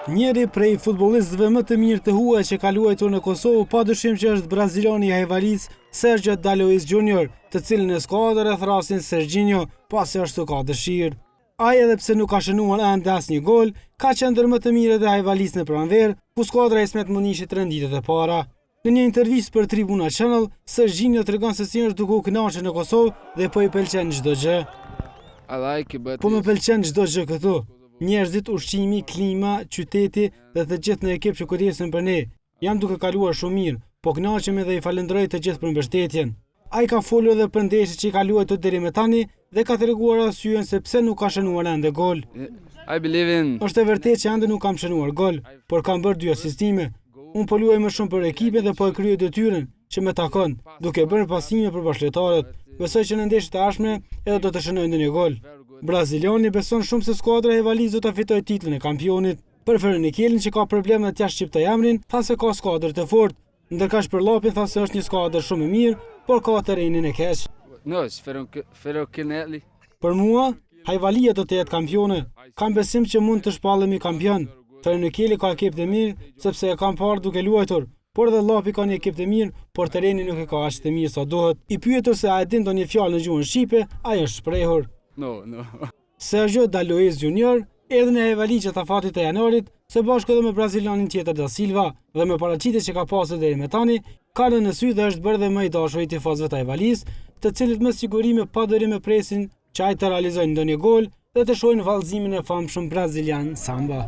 Njëri prej futbollistëve më të mirë të huaj që ka luajtur në Kosovë padyshim që është braziliani i Ajvalis Sergio Dallois Junior, të cilin e skuadra e thrasin Serginho pasi ashtu ka dëshirë. Ai edhe pse nuk ka shënuar ende asnjë gol, ka qenë ndër më të mirët e Ajvalis në pranverë, ku skuadra e Ismet Munishit rënditet e para. Në një intervistë për Tribuna Channel, Serginho tregon se si është duke u kënaqur në Kosovë dhe po i pëlqen çdo gjë. Po më pëlqen çdo gjë këtu. Njerëzit, ushqimi, klima, qyteti dhe të gjithë në ekip që kujdesin për ne. Jam duke kaluar shumë mirë, po kënaqem dhe i falenderoj të gjithë për mbështetjen. Ai ka folur edhe për ndeshjet që ka luajtur deri më tani dhe ka treguar arsyeën se pse nuk ka shënuar ende gol. Është e vërtetë që ende nuk kam shënuar gol, por kam bërë 2 asistime. Unë po luaj më shumë për ekipin dhe po e kryej detyrën që më takon, duke bërë pasime për bashkëtarët. Besoj që në ndeshjet e ardhshme edhe do të shënoj ndonjë gol. Braziliani beson shumë se skuadra e Ajvalis do ta fitojë titullin e kampionit. Për Fernikelin që ka probleme të jashtëshqipta jamrin, tha se ka skuadër të fortë, ndërkaq për Llapin tha se është një skuadër shumë e mirë, por ka terrenin e keq. Për mua, Ajvalia do të jetë kampione. Kam besim që mund të shpallemi kampion. Fernikeli ka ekip të mirë sepse e kam parë duke luajtur, por edhe Llapi ka një ekip të mirë, por terreni nuk e ka aq të mirë sa duhet. I pyetur se a e din ndonjë fjalë në gjuhën shqipe, ai është shprehur. No. Sergio Dallois Junior erdhi në Ajvalis gjatë afatit të janarit, së bashku edhe me brazilianin tjetër Da Silva, dhe me paraqitjet që ka pasur deri më tani, ka lënë në sy dhe është bërë dhe më i dashur i tifozëve të Ajvalis, të cilët me siguri me padorim e presin që ai të realizojnë ndonjë gol dhe të shohin vallëzimin e famshëm brazilian Samba.